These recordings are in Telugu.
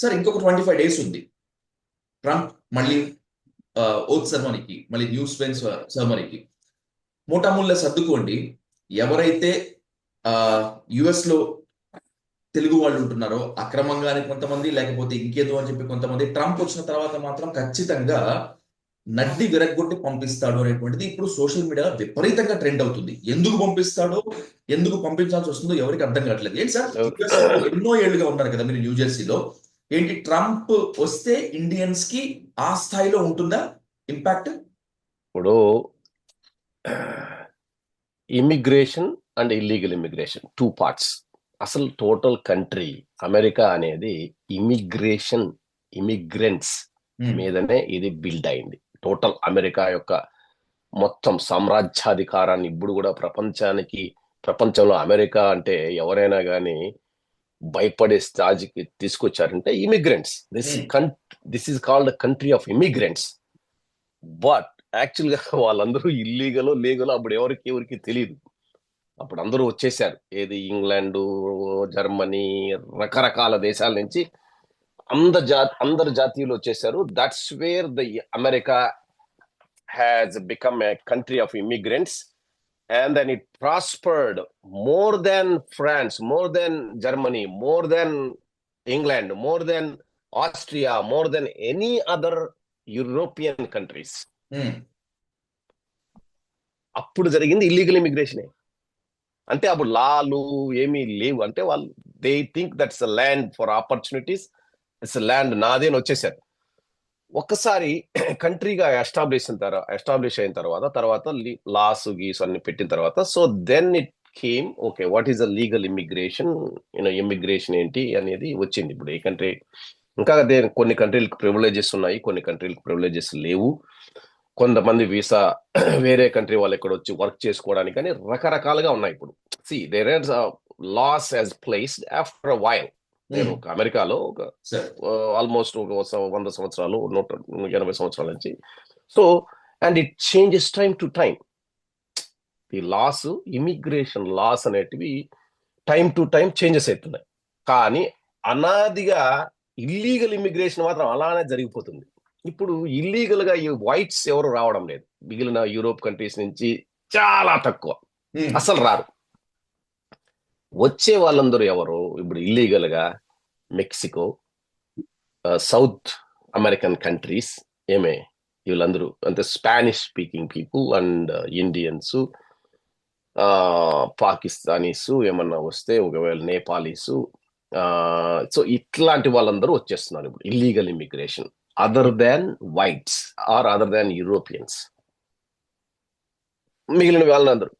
సార్ ఇంకొక 25 days ఉంది. ట్రంప్ మళ్ళీ ఓత్ సెరమనీకి, మళ్ళీ న్యూస్ వెన్స్ సెరమనీకి మూటాముళ్ళ సర్దుకోండి. ఎవరైతే యుఎస్ లో తెలుగు వాళ్ళు ఉంటున్నారో అక్రమంగానే కొంతమంది, లేకపోతే ఇంకేదో అని చెప్పి కొంతమంది, ట్రంప్ వచ్చిన తర్వాత మాత్రం ఖచ్చితంగా నడ్డి విరగ్గొట్టి పంపిస్తాడు అనేటువంటిది ఇప్పుడు సోషల్ మీడియా విపరీతంగా ట్రెండ్ అవుతుంది. ఎందుకు పంపిస్తాడో, ఎందుకు పంపించాల్సి వస్తుందో ఎవరికి అర్థం కావట్లేదు. ఏంటి సార్, యుఎస్ లో ఎన్నో ఏళ్లుగా ఉన్నారు కదా మీరు, న్యూ జెర్సీలో. ఏంటి ట్రంప్ వస్తే ఇండియన్స్ కి ఆ స్థాయిలో ఉంటుందా ఇంపాక్ట్? ఇప్పుడు immigration and illegal immigration 2 parts. అసలు టోటల్ కంట్రీ అమెరికా అనేది ఇమిగ్రెంట్స్ మీదనే ఇది బిల్డ్ అయింది. టోటల్ అమెరికా యొక్క మొత్తం సామ్రాజ్యాధికారాన్ని ఇప్పుడు కూడా ప్రపంచంలో అమెరికా అంటే ఎవరైనా కానీ భయపడే స్థాయికి తీసుకొచ్చారంటే immigrants. This is called country of immigrants. But యాక్చువల్గా వాళ్ళందరూ ఇల్లీగలో లీగలో అప్పుడు ఎవరికి తెలియదు. అప్పుడు అందరూ వచ్చేసారు. ఏది ఇంగ్లాండు, జర్మనీ, రకరకాల దేశాల నుంచి అందరు జాతీయులు వచ్చేసారు. That's where the America has become a country of immigrants. And then it prospered more than France, more than Germany, more than England, more than Austria, more than any other European countries. అప్పుడు జరిగింది ఇల్లీగల్ ఇమిగ్రేషనే. అంటే అప్పుడు లాలు ఏమీ లేవు. అంటే వాళ్ళు they think that's a land for opportunities, it's land నాదే అని వచ్చేసారు. ఒక్కసారి కంట్రీగా ఎస్టాబ్లిష్ అయిన తర్వాత లాస్ గీస్ అన్ని పెట్టిన తర్వాత, so then it came okay, what is the legal immigration, immigration ఏంటి అనేది వచ్చింది. ఇప్పుడు ఈ కంట్రీ ఇంకా కొన్ని కంట్రీలకు ప్రివిలేజెస్ ఉన్నాయి, కొన్ని కంట్రీలకు ప్రివిలేజెస్ లేవు. కొంతమంది వీసా వేరే కంట్రీ వాళ్ళు ఇక్కడ వచ్చి వర్క్ చేసుకోవడానికి కానీ రకరకాలుగా ఉన్నాయి. ఇప్పుడు see there are laws as placed after a while. నేను ఒక అమెరికాలో ఒక ఆల్మోస్ట్ ఒక 100 సంవత్సరాలు, 180 సంవత్సరాల నుంచి. So and it changes time to time. ఈ లాస్, ఇమిగ్రేషన్ లాస్ అనేటివి టైం టు టైం చేంజెస్ అవుతున్నాయి. కానీ అనాదిగా ఇల్లీగల్ ఇమిగ్రేషన్ మాత్రం అలానే జరిగిపోతుంది. ఇప్పుడు ఇల్లీగల్ గా ఈ వైట్స్ ఎవరు రావడం లేదు. మిగిలిన యూరోప్ కంట్రీస్ నుంచి చాలా తక్కువ, అసలు రారు. వచ్చే వాళ్ళందరూ ఎవరు ఇప్పుడు ఇల్లీగల్ గా? మెక్సికో, సౌత్ అమెరికన్ కంట్రీస్, వీళ్ళందరూ అంటే Spanish speaking people and Indians, Pakistanis ఏమన్నా వస్తే, ఒకవేళ నేపాలీసు, సో ఇట్లాంటి వాళ్ళందరూ వచ్చేస్తున్నారు ఇప్పుడు illegal immigration, other than whites or other than Europeans. మిగిలిన వాళ్ళందరూ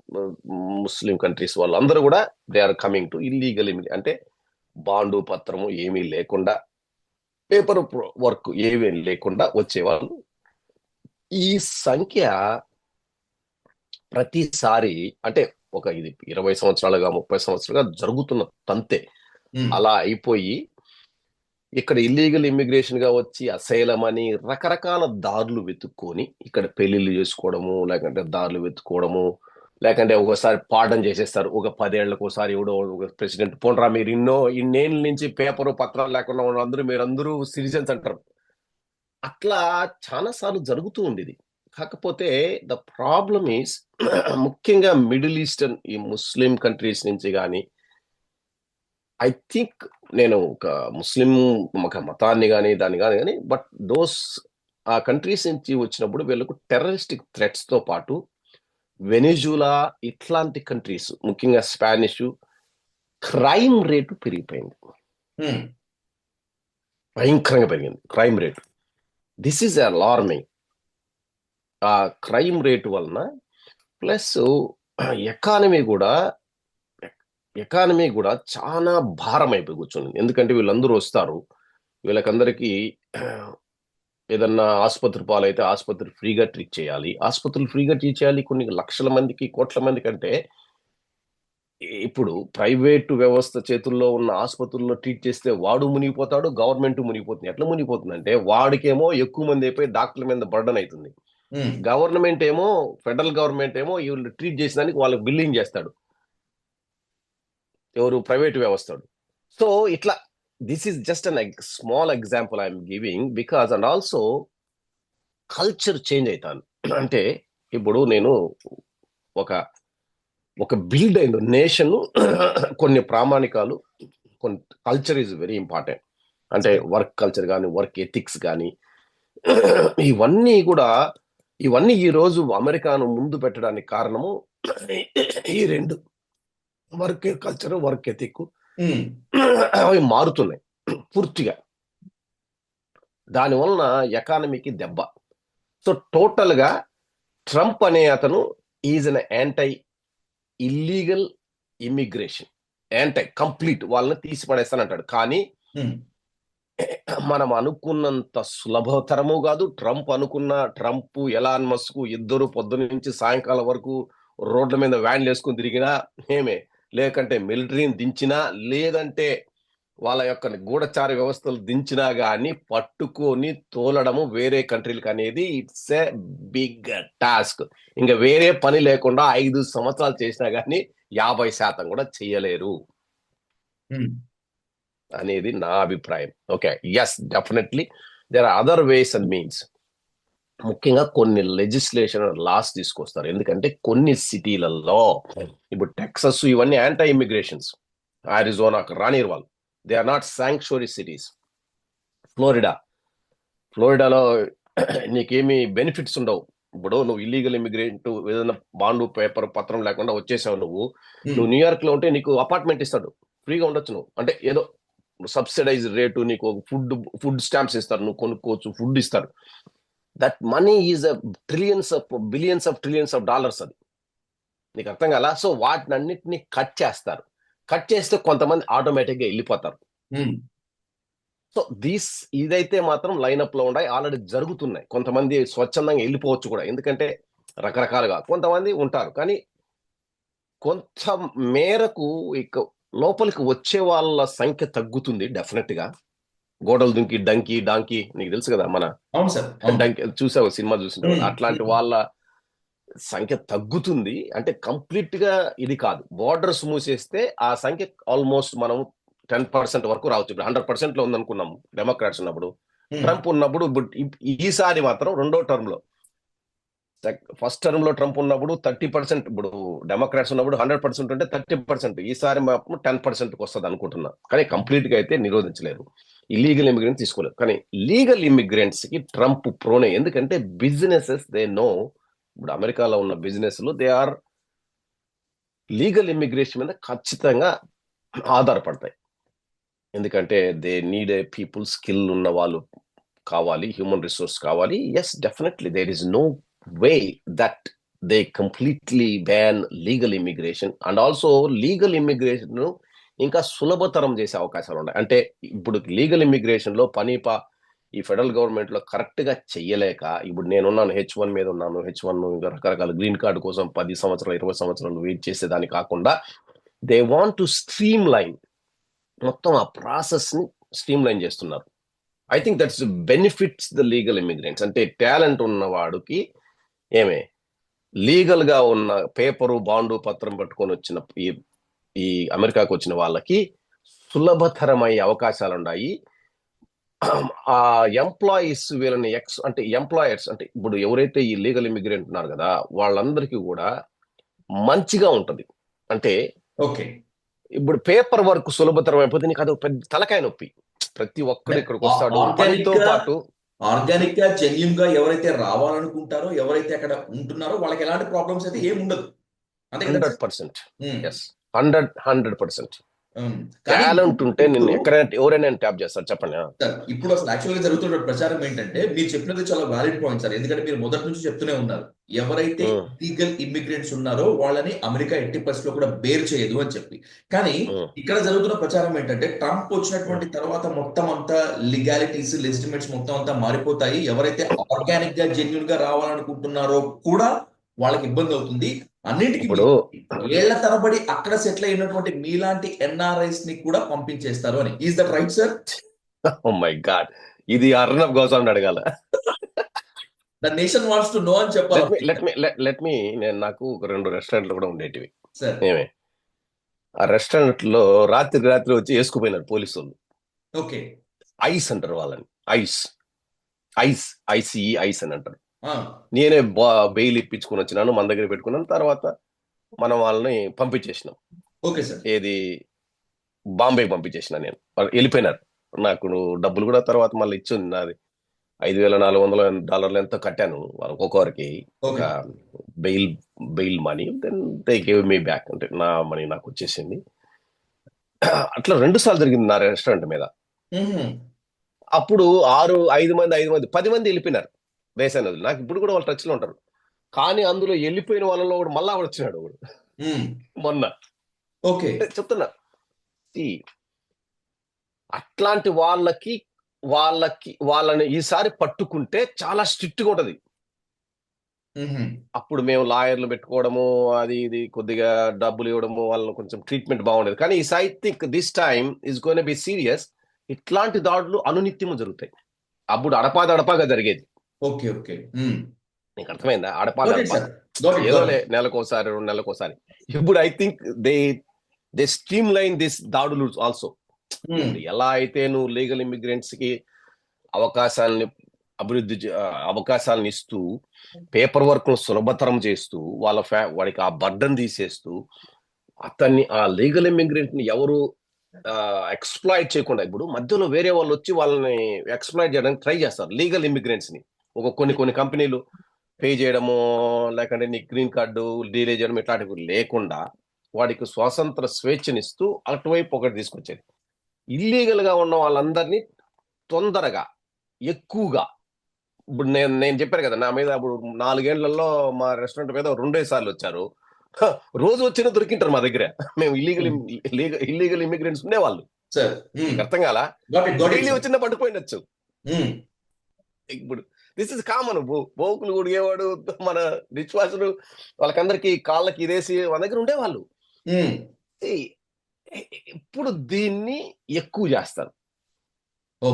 ముస్లిం కంట్రీస్ వాళ్ళందరూ కూడా they are coming to illegal అంటే బాండు పత్రము ఏమీ లేకుండా, పేపర్ వర్క్ ఏమీ లేకుండా వచ్చేవాళ్ళు. ఈ సంఖ్య ప్రతిసారి అంటే ఒక ఇది 20 సంవత్సరాలుగా 30 సంవత్సరాలుగా జరుగుతున్న తంతే అలా అయిపోయి ఇక్కడ ఇల్లీగల్ ఇమిగ్రేషన్ గా వచ్చి అసైలం అని రకరకాల దారులు వెతుక్కొని ఇక్కడ పెళ్లిళ్ళు చేసుకోవడము, లేకంటే దారులు వెతుక్కోవడము, లేకంటే ఒకసారి పాఠం చేసేస్తారు. ఒక 10 ఏళ్లకు ఒకసారి ఎవడో ఒక ప్రెసిడెంట్, పోండ్రా మీరు ఇన్నేళ్ళ నుంచి పేపరు పత్రాలు లేకుండా మీరందరూ సిటిజన్స్ అంటారు. అట్లా చాలా సార్లు జరుగుతూ ఉండేది. కాకపోతే ద ప్రాబ్లమ్ ఈస్ ముఖ్యంగా మిడిల్ ఈస్టర్న్ ఈ ముస్లిం కంట్రీస్ నుంచి కానీ, ఐ థింక్ నేను ఒక ముస్లిం ఒక మతాన్ని కానీ దాన్ని కానీ బట్ ఆ కంట్రీస్ నుంచి వచ్చినప్పుడు వీళ్ళకు టెర్రరిస్టిక్ థ్రెట్స్ తో పాటు వెనిజులా ఇట్లాంటి కంట్రీస్, ముఖ్యంగా స్పానిష్, క్రైమ్ రేటు పెరిగిపోయింది, భయంకరంగా పెరిగింది crime rate. This is alarming. ఆ క్రైమ్ రేటు వలన ప్లస్ ఎకానమీ కూడా చాలా భారం అయిపోయి కూర్చుంది. ఎందుకంటే వీళ్ళందరూ వస్తారు, వీళ్ళకందరికీ ఏదన్నా ఆసుపత్రి పాలైతే ఆసుపత్రి ఫ్రీగా ట్రీట్ చేయాలి. ఆసుపత్రులు ఫ్రీగా ట్రీట్ చేయాలి కొన్ని లక్షల మందికి, కోట్ల మంది కంటే. ఇప్పుడు ప్రైవేటు వ్యవస్థ చేతుల్లో ఉన్న ఆసుపత్రుల్లో ట్రీట్ చేస్తే వాడు మునిగిపోతాడు, గవర్నమెంట్ మునిగిపోతుంది. ఎట్లా మునిగిపోతుందంటే వాడికేమో ఎక్కువ మంది అయిపోయి డాక్టర్ల మీద బర్డన్ అవుతుంది. గవర్నమెంట్ ఏమో, ఫెడరల్ గవర్నమెంట్ ఏమో వీళ్ళు ట్రీట్ చేసిన దానికి వాళ్ళకి బిల్లింగ్ చేస్తాడు, ఎవరు? ప్రైవేటు వ్యవస్థడు. సో ఇట్లా this is just an small example I'm giving because, and also culture change అవుతాను. అంటే ఇప్పుడు నేను ఒక ఒక బిల్డ్ అయిన నేషన్ కొన్ని ప్రామాణికాలు, కొన్ని కల్చర్ ఈజ్ వెరీ ఇంపార్టెంట్. అంటే వర్క్ కల్చర్ కానీ, వర్క్ ఎథిక్స్ కానీ, ఇవన్నీ కూడా, ఇవన్నీ ఈ రోజు అమెరికాను ముందు పెట్టడానికి కారణము ఈ రెండు, వర్క్ కల్చర్, వర్క్ ఎథిక్ ఉమ్, అవి మారుతున్నాయి పూర్తిగా. దానివలన ఎకానమీకి దెబ్బ. సో టోటల్ గా ట్రంప్ అనే అతను is an anti illegal immigration, anti complete, వాళ్ళని తీసి పడేస్తానంటాడు. కానీ ఉమ్, మనం అనుకున్నంత సులభతరము కాదు. ట్రంప్ ఎలాన్ మస్క్ ఇద్దరు పొద్దున నుంచి సాయంకాలం వరకు రోడ్ల మీద వ్యాన్లు వేసుకుని తిరిగినా ఏమే, లేకంటే మిలిటరీని దించినా, లేదంటే వాళ్ళ యొక్క గూఢచార వ్యవస్థలు దించినా గానీ పట్టుకొని తోలడము వేరే కంట్రీలకు అనేది ఇట్స్ ఏ బిగ్ టాస్క్. ఇంకా వేరే పని లేకుండా 5 సంవత్సరాలు చేసినా గానీ 50% కూడా చెయ్యలేరు ఉమ్, అనేది నా అభిప్రాయం. Okay, yes, definitely there are other ways and means. ముఖ్యంగా కొన్ని లెజిస్లేషన్ లాస్ తీసుకొస్తారు. ఎందుకంటే కొన్ని సిటీలలో, ఇప్పుడు టెక్సస్ ఇవన్నీ యాంటీ ఇమిగ్రేషన్స్, అరిజోనాకు రానిరు వాళ్ళు, they are not sanctuary cities. ఫ్లోరిడాలో నీకేమి బెనిఫిట్స్ ఉండవు. ఇప్పుడు నువ్వు ఇల్లీగల్ ఇమిగ్రెంట్, ఏదైనా బాండు పేపర్ పత్రం లేకుండా వచ్చేసావు, నువ్వు న్యూయార్క్ లో ఉంటే నీకు అపార్ట్మెంట్ ఇస్తాడు, ఫ్రీగా ఉండొచ్చు నువ్వు. అంటే ఏదో సబ్సిడైజ్ రేటు, నీకు ఫుడ్ స్టాంప్స్ ఇస్తారు, నువ్వు కొనుక్కోవచ్చు, ఫుడ్ ఇస్తారు. That money is billions of dollars. అది నీకు అర్థం కాల. సో వాటిని అన్నిటిని కట్ చేస్తారు. కట్ చేస్తే కొంతమంది ఆటోమేటిక్ గా వెళ్ళిపోతారు. ఉమ్, సో ఇదైతే మాత్రం లైనప్ లో ఉన్నాయి, ఆల్రెడీ జరుగుతున్నాయి. కొంతమంది స్వచ్ఛందంగా వెళ్ళిపోవచ్చు కూడా, ఎందుకంటే రకరకాలుగా కొంతమంది ఉంటారు. కానీ కొంత మేరకు ఇక లోపలికి వచ్చే వాళ్ళ సంఖ్య తగ్గుతుంది డెఫినెట్ గా. గోడలు దుంకి డాంకీ నీకు తెలుసు కదా, మన అవును సార్, అవును. డంకి చూసావు, సినిమా చూసిన ఉమ్, అట్లాంటి వాళ్ళ సంఖ్య తగ్గుతుంది. అంటే కంప్లీట్ గా ఇది కాదు. బోర్డర్స్ మూసేస్తే ఆ సంఖ్య ఆల్మోస్ట్ మనం 10% వరకు రావచ్చు. ఇప్పుడు 100% లో ఉందనుకున్నాము డెమోక్రాట్స్ ఉన్నప్పుడు, ఉమ్, ట్రంప్ ఉన్నప్పుడు. ఈసారి మాత్రం రెండో టర్మ్ లో, ఫస్ట్ టర్మ్ లో ట్రంప్ ఉన్నప్పుడు 30%, ఇప్పుడు డెమోక్రాట్స్ ఉన్నప్పుడు 100% ఉంటే 30%, ఈసారి మాత్రం 10%కి వస్తుంది అనుకుంటున్నా. కానీ కంప్లీట్ గా అయితే నిరోధించలేరు, ఇల్లీగల్ ఇమిగ్రెంట్ తీసుకోలేరు. కానీ లీగల్ ఇమిగ్రెంట్స్ కి ట్రంప్ ప్రోనే. ఎందుకంటే బిజినెసెస్ దే నో, ఇప్పుడు అమెరికాలో ఉన్న బిజినెస్లు దే ఆర్ లీగల్ ఇమిగ్రేషన్ మీద ఖచ్చితంగా ఆధారపడతాయి. ఎందుకంటే they need a people, skill ఉన్న వాళ్ళు కావాలి, హ్యూమన్ రిసోర్స్ కావాలి. Yes, definitely there is no way that they completely ban legal immigration. And also legal immigration ఇంకా సులభతరం చేసే అవకాశాలు ఉన్నాయి. అంటే ఇప్పుడు లీగల్ ఇమిగ్రేషన్ లో ఈ ఫెడరల్ గవర్నమెంట్ లో కరెక్ట్ గా చెయ్యలేక, ఇప్పుడు నేనున్నాను, H1 మీద ఉన్నాను, H1 ఇంకా రకరకాల గ్రీన్ కార్డు కోసం 10 సంవత్సరాలు 20 సంవత్సరాలు వెయిట్ చేసేదాన్ని కాకుండా, they want to stream line, మొత్తం ఆ ప్రాసెస్ ని స్ట్రీమ్ లైన్ చేస్తున్నారు. I think that's benefits the legal immigrants. అంటే టాలెంట్ ఉన్నవాడికి ఏమే, లీగల్ గా ఉన్న పేపరు బాండు పత్రం పట్టుకొని వచ్చిన ఈ అమెరికాకు వచ్చిన వాళ్ళకి సులభతరమయ్యే అవకాశాలు ఉన్నాయి. ఆ ఎంప్లాయీస్ వీళ్ళని అంటే ఎంప్లాయర్స్, అంటే ఇప్పుడు ఎవరైతే ఈ లీగల్ ఇమిగ్రెంట్ ఉన్నారు కదా, వాళ్ళందరికీ కూడా మంచిగా ఉంటది. అంటే ఓకే, ఇప్పుడు పేపర్ వర్క్ సులభతరం అయిపోతే నీకు అది పెద్ద తలకాయ నొప్పి. ప్రతి ఒక్కడు ఇక్కడికి వస్తాడు, పనితో పాటు ఆర్గానిక్ గా జెన్యున్ గా ఎవరైతే రావాలనుకుంటారో, ఎవరైతే అక్కడ ఉంటున్నారో వాళ్ళకి ఎలాంటి ప్రాబ్లమ్స్ అయితే ఏమి ఉండదు. అంతే కదా సార్? 100%. ఉమ్, ఎస్, 100%. ఉమ్. కానీ టాలెంట్ ఉంటే నిన్ను ఇప్పుడు ఎక్కడైనా ఎవరైనా ట్యాప్ చేస్తారు. చెప్పండి. సార్, ఇప్పుడు అసలు యాక్చువల్ గా జరుగుతున్న ప్రచారం ఏంటంటే, మీరు చెప్పినది చాలా వ్యాలిడ్ పాయింట్ సార్. ఎందుకంటే మీరు మొదటి నుంచి చెప్తూనే ఉన్నారు, ఎవరైతే లీగల్ ఇమిగ్రెంట్స్ ఉన్నారో వాళ్ళని అమెరికా ఎట్టి పరిస్థితిలో కూడా బేర్ చేయదు అని చెప్పి. కానీ ఇక్కడ జరుగుతున్న ప్రచారం ఏంటంటే, ట్రంప్ వచ్చినటువంటి తర్వాత మొత్తం అంతా లీగాలిటీస్, లెజిటిమేట్స్ మొత్తం అంతా మారిపోతాయి. ఎవరైతే ఆర్గానిక్ గా జెన్యున్ గా రావాలనుకుంటున్నారో కూడా వాళ్ళకి ఇబ్బంది అవుతుంది. అన్నింటికి ఇప్పుడు ఏళ్ల తరబడి అక్కడ సెటిల్ అయినటువంటి మీలాంటి ఎన్ఆర్ఐస్ ని కూడా పంపించేస్తారు అని. Is that right sir? Oh my god, ఇది అర్ణబ్ గోస్వామిని అడగాల. The nation wants to know అని చెప్పాలి. లెట్ మీ నాకు ఒక 2 రెస్టారెంట్లు కూడా ఉండేటివి. సార్, ఏమే, ఆ రెస్టారెంట్ లో రాత్రి వచ్చి వేసుకుపోయినారు పోలీసు వాళ్ళు. ఓకే. ఐస్ అంటారు వాళ్ళని. ఐస్ ఐస్ ఐసిఈ ఐస్ అని అంటారు. ఆ, నేనే బెయిల్ ఇప్పించుకుని వచ్చినాను, మన దగ్గర పెట్టుకున్నాను. తర్వాత మనం వాళ్ళని పంపించేసినాం. Okay sir. ఏది బాంబే పంపించేసిన నేను. వాళ్ళు వెళ్ళిపోయినారు. నాకు డబ్బులు కూడా తర్వాత మళ్ళీ ఇచ్చింది. నాది $5,400 ఎంతో కట్టాను వాళ్ళకి ఒక్కొక్కరికి ఒక okay. Bail bail money. Then they gave me back, అంటే నా మనీ నాకు వచ్చేసింది. అట్లా 2 సార్లు జరిగింది నా రెస్టారెంట్ మీద. మ్మ్. అప్పుడు 5 మంది 10 మంది వెళ్ళిపోయినారు దేశాన్ని వదిలి. నాకు ఇప్పుడు కూడా వాళ్ళు టచ్ లో ఉంటారు. కానీ అందులో వెళ్ళిపోయిన వాళ్ళలో కూడా మళ్ళా వచ్చినాడు ఒకడు మ్మ్. మొన్న. ఓకే. అంటే చెప్తున్నా, see, అట్లాంటి వాళ్ళని ఈసారి పట్టుకుంటే చాలా స్ట్రిక్ట్ గా ఉంటది. మ్మ్. అప్పుడు మేము లాయర్లు పెట్టుకోవడము, అది ఇది కొద్దిగా డబ్బులు ఇవ్వడము, వాళ్ళని కొంచెం ట్రీట్మెంట్ బాగుండేది. కానీ ఈ I think this time is gonna be serious. ఇట్లాంటి దాడులు అనునిత్యము జరుగుతాయి. అప్పుడు అడపాదడపాగా జరిగేది. ఓకే. ఓకే. మ్మ్. నీకు అర్థమైందా? గాట్ ఇట్ అడపాదడపా, సార్. Got it. ఏదోలే నెలకోసారి 2 నెలలకోసారి. ఇప్పుడు I think they streamline this దాడులు ఆల్సో. ఇప్పుడు ఎలా అయితే నువ్వు లీగల్ ఇమిగ్రెంట్స్ కి అవకాశాలని అవకాశాలను ఇస్తూ, పేపర్ వర్క్ ను సులభతరం చేస్తూ, వాడికి ఆ బర్డన్ తీసేస్తూ, ఆ లీగల్ ఇమిగ్రెంట్ ని ఎవరు ఎక్స్ప్లాయిట్ చేయకుండా, ఇప్పుడు మధ్యలో వేరే వాళ్ళు వచ్చి వాళ్ళని ఎక్స్ప్లాయిట్ చేయడానికి ట్రై చేస్తారు లీగల్ ఇమిగ్రెంట్స్ ని. కొన్ని కంపెనీలు పే చేయడము, లేకంటే నీ గ్రీన్ కార్డు డీలే చేయడం, ఇట్లాంటివి లేకుండా వాడికి స్వాతంత్ర స్వేచ్ఛనిస్తూ అటువైపు ఒకటి తీసుకొచ్చేది. ఇల్లీగల్ గా ఉన్న వాళ్ళందరినీ తొందరగా ఎక్కువగా, ఇప్పుడు నేను చెప్పాను కదా, నా మీద ఇప్పుడు 4 ఏళ్లలో మా రెస్టారెంట్ మీద 2 సార్లు వచ్చారు. రోజు వచ్చినా దొరికింటారు మా దగ్గర. మేము ఇల్లీగల్ ఇమిగ్రెంట్స్ ఉండేవాళ్ళు. సార్. నీకు అర్థం కాలా? Got it. Got daily it. వచ్చినా పట్టుపోయినచ్చు. ఇప్పుడు దిస్ ఇస్ కామన్. బోకులు గుడిగేవాడు, మన డిష్వాషరు, వాళ్ళకందరికి కాళ్ళకి ఇదేసి మన దగ్గర ఉండేవాళ్ళు. See, ఇప్పుడు దీన్ని ఎక్కువ చేస్తారు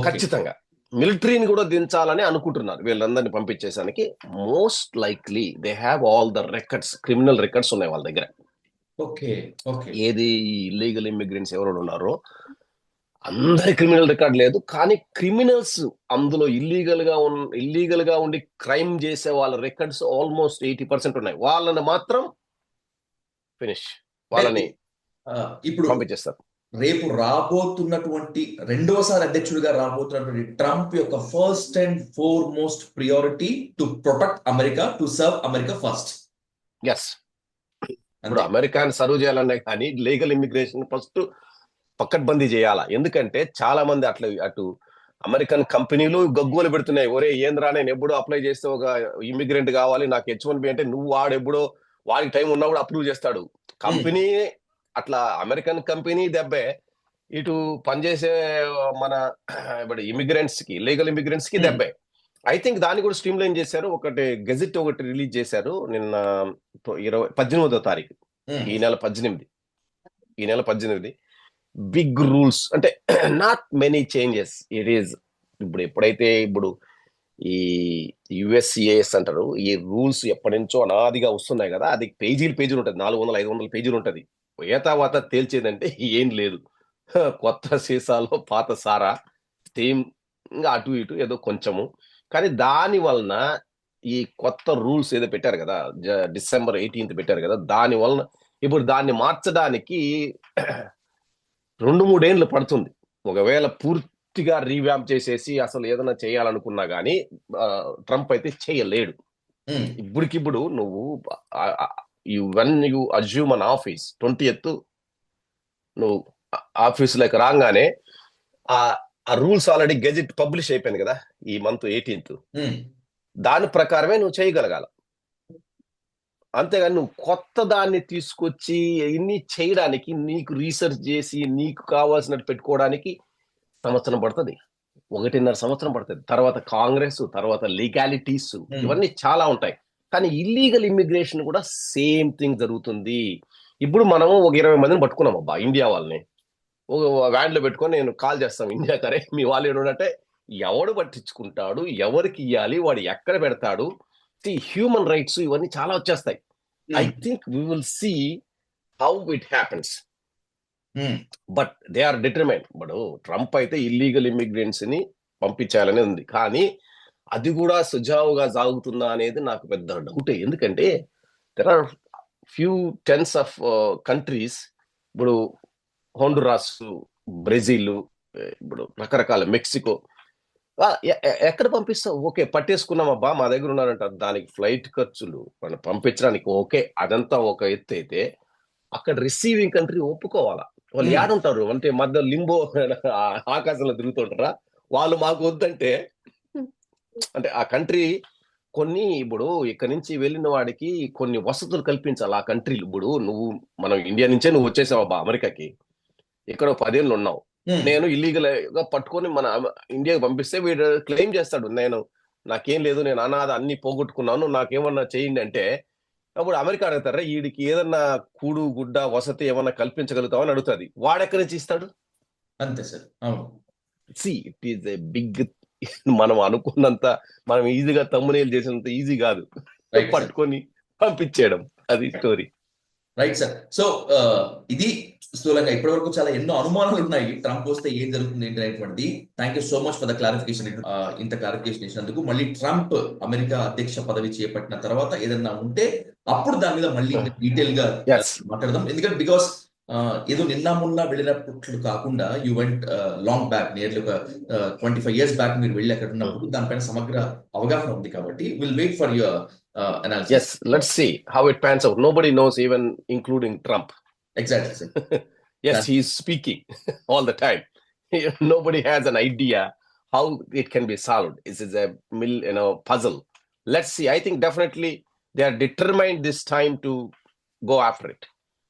ఖచ్చితంగా. మిలిటరీని కూడా దించాలని అనుకుంటున్నారు వీళ్ళందరినీ పంపించేసానికి. Most likely they have all the records, criminal records ఉన్నాయి వాళ్ళ దగ్గర. ఓకే. ఓకే. ఏది ఇల్లీగల్ ఇమిగ్రెంట్స్ ఎవరు ఉన్నారో అందరి క్రిమినల్ రికార్డ్ లేదు, కానీ క్రిమినల్స్ అందులో ఇల్లీగల్ గా ఉండి క్రైమ్ చేసే వాళ్ళ రికార్డ్స్ ఆల్మోస్ట్ 80% ఉన్నాయి. వాళ్ళని మాత్రం ఫినిష్, వాళ్ళని ఇప్పుడు పంపించేస్తారు. రేపు రాబోతున్నటువంటి రెండోసారి అధ్యక్షుడిగా రాబోతున్నటువంటి ట్రంప్ యొక్క first and foremost priority to protect America, to serve America first. Yes. ఇప్పుడు అమెరికాని సర్వ్ చేయాలనే కానీ లీగల్ ఇమిగ్రేషన్ ఫస్ట్ పక్కడ్బందీ చేయాలా. ఎందుకంటే చాలా మంది అటు అమెరికన్ కంపెనీలు గగ్గోలు పెడుతున్నాయి. ఒరే ఏంద్రా, నేను ఎప్పుడో అప్లై చేస్తే ఒక ఇమిగ్రెంట్ కావాలి, నాకు H1B అంటే నువ్వు వాడెప్పుడో వాడికి టైం ఉన్నా కూడా అప్రూవ్ చేస్తాడు. కంపెనీ అట్లా అమెరికన్ కంపెనీ దెబ్బే ఇటు పనిచేసే మన ఇప్పుడు ఇమిగ్రెంట్స్ కి, లీగల్ ఇమిగ్రెంట్స్ కి దెబ్బే. ఐ థింక్ దాన్ని కూడా స్ట్రీమ్ లైన్ చేశారు. గెజిట్ ఒకటి రిలీజ్ చేశారు నిన్న 18వ తారీఖు, ఈ నెల 18. బిగ్ రూల్స్ అంటే not many changes it is. ఎప్పుడైతే ఈ యుఎస్సిఏఎస్ అంటారు, ఈ రూల్స్ ఎప్పటి నుంచో అనాదిగా వస్తున్నాయి కదా, అది పేజీలు ఉంటుంది, 400-500 పేజీలు ఉంటుంది. ఏతావాత తేల్చేదంటే ఏం లేదు. కొత్త సీసాలో పాత సారా, సేమ్, ఇంకా అటు ఇటు ఏదో కొంచెము. కానీ దాని వలన ఈ కొత్త రూల్స్ ఏదో పెట్టారు కదా, December 18 పెట్టారు కదా, దాని వలన ఇప్పుడు దాన్ని మార్చడానికి 2-3 ఏళ్ళు పడుతుంది. ఒకవేళ పూర్తిగా రీవ్యాంప్ చేసేసి అసలు ఏదైనా చేయాలనుకున్నా గానీ ట్రంప్ అయితే చేయలేడు. ఇప్పటికిప్పుడు నువ్వు when you assume an office 20th నువ్వు ఆఫీసులోకి రాగానే ఆ రూల్స్ ఆల్రెడీ గెజిట్ పబ్లిష్ అయిపోయింది కదా ఈ మంత్ 18th. దాని ప్రకారమే నువ్వు చేయగలగాల. అంతేగాని నువ్వు కొత్త దాన్ని తీసుకొచ్చి ఇన్ని చేయడానికి, నీకు రీసెర్చ్ చేసి నీకు కావాల్సినట్టు పెట్టుకోవడానికి సంవత్సరం పడుతుంది, 1.5 సంవత్సరం పడుతుంది. తర్వాత కాంగ్రెస్, తర్వాత లీగాలిటీస్, ఇవన్నీ చాలా ఉంటాయి. కానీ ఇల్లీగల్ ఇమిగ్రేషన్ కూడా సేమ్ థింగ్ జరుగుతుంది. ఇప్పుడు మనము ఒక 20 మందిని పట్టుకున్నాం అబ్బా, ఇండియా వాళ్ళని ఒక వ్యాన్ లో పెట్టుకొని నేను కాల్ చేస్తాం ఇండియా కరే, మీ వాళ్ళు ఏంటంటే ఎవడు పట్టించుకుంటాడు, ఎవరికి ఇవ్వాలి, వాడు ఎక్కడ పెడతాడు, హ్యూమన్ రైట్స్ ఇవన్నీ చాలా వచ్చేస్తాయి. I think we will see how it happens. But they are determine. ఇప్పుడు ట్రంప్ అయితే ఇల్లీగల్ ఇమిగ్రెంట్స్ ని పంపించాలని ఉంది, కానీ అది కూడా సుజావుగా సాగుతుందా అనేది నాకు పెద్ద డౌట్. ఎందుకంటే there are few tens of countries, ఇప్పుడు హోండురాస్, బ్రెజిల్, ఇప్పుడు రకరకాల మెక్సికో, ఎక్కడ పంపిస్తావు? ఓకే, పట్టేసుకున్నాం అబ్బా, మా దగ్గర ఉన్నారంట, దానికి ఫ్లైట్ ఖర్చులు మనం పంపించడానికి ఓకే, అదంతా ఒక ఎత్తు అయితే అక్కడ రిసీవింగ్ కంట్రీ ఒప్పుకోవాలా? వాళ్ళు ఏడుంటారు అంటే మధ్య లింబో ఆకాశంలో తిరుగుతుంటారా? వాళ్ళు మాకు వద్దంటే అంటే ఆ కంట్రీ కొన్ని, ఇప్పుడు ఇక్కడ నుంచి వెళ్ళిన వాడికి కొన్ని వసతులు కల్పించాలి ఆ కంట్రీలు. ఇప్పుడు మనం ఇండియా నుంచే నువ్వు వచ్చేసావు అబ్బా అమెరికాకి, ఇక్కడ 10 ఏళ్ళు ఉన్నావు, నేను ఇల్లీగల్ గా పట్టుకొని మన ఇండియాకి పంపిస్తే వీడు క్లెయిమ్ చేస్తాడు, నాకేం లేదు, నేను అనాథ, అన్ని పోగొట్టుకున్నాను, నాకేమన్నా చేయండి అంటే, అప్పుడు అమెరికా అడుగుతారా వీడికి ఏదన్నా కూడు గుడ్డ వసతి ఏమన్నా కల్పించగలుగుతావు అని అడుగుతుంది. వాడెక్కడి నుంచి ఇస్తాడు? అంతే సార్. అవును. See it is a big, మనం అనుకున్నంత, మనం ఈజీగా తమ్మునేలు చేసినంత ఈజీ కాదు పట్టుకొని పంపించేయడం. అది స్టోరీ. Right sir. సో ఇది స్థూలంగా ఇప్పటి వరకు చాలా ఎన్నో అనుమానాలు ఉన్నాయి, ట్రంప్ వస్తే ఏం జరుగుతుంది ఏంటి అనేటువంటిది. Thank you so much for the clarification. ఇంత క్లారిఫికేషన్ ఇచ్చినందుకు. మళ్ళీ ట్రంప్ అమెరికా అధ్యక్ష పదవి చేపట్టిన తర్వాత ఏదన్నా ఉంటే అప్పుడు దాని మీద మళ్ళీ డీటెయిల్ గా మాట్లాడదాం. ఎందుకంటే బికాస్ ఏదో నిన్న మొన్న వెళ్ళినప్పుడు కాకుండా you went long back, nearly ఒక 25 years బ్యాక్ మీరు వెళ్ళి అక్కడ ఉన్నప్పుడు దానిపైన సమగ్ర అవగాహన ఉంది కాబట్టి will wait for your analysis. Yes, let's see how it pans out. Nobody knows, even including Trump. Exactly, sir. Yes, he is speaking all the time. Nobody has an idea how it can be solved. This is a puzzle. Let's see. I think definitely they are determined this time to go after it.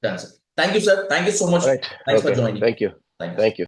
Done, sir. Thank you, sir. Thank you so much. Right. Thanks for Okay. joining. Thank you. Thanks. Thank you.